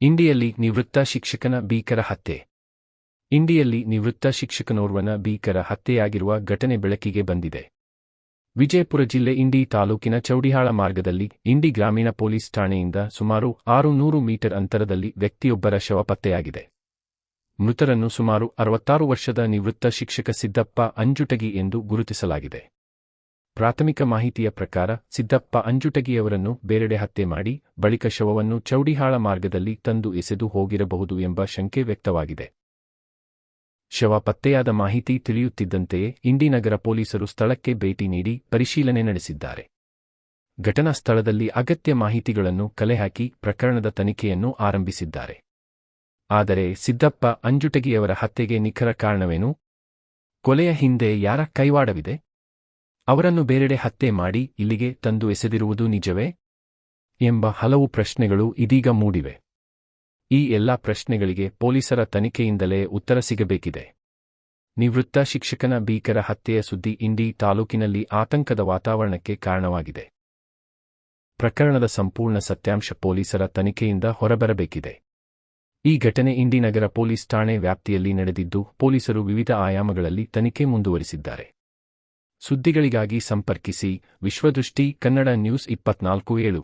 ಇಂಡಿಯಲ್ಲಿ ನಿವೃತ್ತ ಶಿಕ್ಷಕನ ಭೀಕರ ಹತ್ಯೆ. ಇಂಡಿಯಲ್ಲಿ ನಿವೃತ್ತ ಶಿಕ್ಷಕನೋರ್ವನ ಭೀಕರ ಹತ್ಯೆಯಾಗಿರುವ ಘಟನೆ ಬೆಳಕಿಗೆ ಬಂದಿದೆ. ವಿಜಯಪುರ ಜಿಲ್ಲೆ ಇಂಡಿ ತಾಲೂಕಿನ ಚೌಡಿಹಾಳ ಮಾರ್ಗದಲ್ಲಿ ಇಂಡಿ ಗ್ರಾಮೀಣ ಪೊಲೀಸ್ ಠಾಣೆಯಿಂದ ಸುಮಾರು 600 ಮೀಟರ್ ಅಂತರದಲ್ಲಿ ವ್ಯಕ್ತಿಯೊಬ್ಬರ ಶವ ಪತ್ತೆಯಾಗಿದೆ. ಮೃತರನ್ನು ಸುಮಾರು 66 ವರ್ಷದ ನಿವೃತ್ತ ಶಿಕ್ಷಕ ಸಿದ್ದಪ್ಪ ಅಂಜುಟಗಿ ಎಂದು ಗುರುತಿಸಲಾಗಿದೆ. ಪ್ರಾಥಮಿಕ ಮಾಹಿತಿಯ ಪ್ರಕಾರ ಸಿದ್ದಪ್ಪ ಅಂಜುಟಗಿಯವರನ್ನು ಬೇರೆಡೆ ಹತ್ಯೆ ಮಾಡಿ ಬಳಿಕ ಶವವನ್ನು ಚೌಡಿಹಾಳ ಮಾರ್ಗದಲ್ಲಿ ತಂದು ಎಸೆದು ಹೋಗಿರಬಹುದು ಎಂಬ ಶಂಕೆ ವ್ಯಕ್ತವಾಗಿದೆ. ಶವ ಪತ್ತೆಯಾದ ಮಾಹಿತಿ ತಿಳಿಯುತ್ತಿದ್ದಂತೆಯೇ ಇಂಡಿ ನಗರ ಪೊಲೀಸರು ಸ್ಥಳಕ್ಕೆ ಭೇಟಿ ನೀಡಿ ಪರಿಶೀಲನೆ ನಡೆಸಿದ್ದಾರೆ. ಘಟನಾ ಸ್ಥಳದಲ್ಲಿ ಅಗತ್ಯ ಮಾಹಿತಿಗಳನ್ನು ಕಲೆಹಾಕಿ ಪ್ರಕರಣದ ತನಿಖೆಯನ್ನು ಆರಂಭಿಸಿದ್ದಾರೆ. ಆದರೆ ಸಿದ್ದಪ್ಪ ಅಂಜುಟಗಿಯವರ ಹತ್ಯೆಗೆ ನಿಖರ ಕಾರಣವೇನು? ಕೊಲೆಯ ಹಿಂದೆ ಯಾರ ಕೈವಾಡವಿದೆ? ಅವರನ್ನು ಬೇರೆಡೆ ಹತ್ಯೆ ಮಾಡಿ ಇಲ್ಲಿಗೆ ತಂದು ಎಸೆದಿರುವುದು ನಿಜವೇ? ಎಂಬ ಹಲವು ಪ್ರಶ್ನೆಗಳು ಇದೀಗ ಮೂಡಿವೆ. ಈ ಎಲ್ಲಾ ಪ್ರಶ್ನೆಗಳಿಗೆ ಪೊಲೀಸರ ತನಿಖೆಯಿಂದಲೇ ಉತ್ತರ ಸಿಗಬೇಕಿದೆ. ನಿವೃತ್ತ ಶಿಕ್ಷಕನ ಭೀಕರ ಹತ್ಯೆಯ ಸುದ್ದಿ ಇಂಡಿ ತಾಲೂಕಿನಲ್ಲಿ ಆತಂಕದ ವಾತಾವರಣಕ್ಕೆ ಕಾರಣವಾಗಿದೆ. ಪ್ರಕರಣದ ಸಂಪೂರ್ಣ ಸತ್ಯಾಂಶ ಪೊಲೀಸರ ತನಿಖೆಯಿಂದ ಹೊರಬರಬೇಕಿದೆ. ಈ ಘಟನೆ ಇಂಡಿ ನಗರ ಪೊಲೀಸ್ ಠಾಣೆ ವ್ಯಾಪ್ತಿಯಲ್ಲಿ ನಡೆದಿದ್ದು, ಪೊಲೀಸರು ವಿವಿಧ ಆಯಾಮಗಳಲ್ಲಿ ತನಿಖೆ ಮುಂದುವರಿಸಿದ್ದಾರೆ. ಸುದ್ದಿಗಳಿಗಾಗಿ ಸಂಪರ್ಕಿಸಿ ವಿಶ್ವದೃಷ್ಟಿ ಕನ್ನಡ ನ್ಯೂಸ್ 24/7.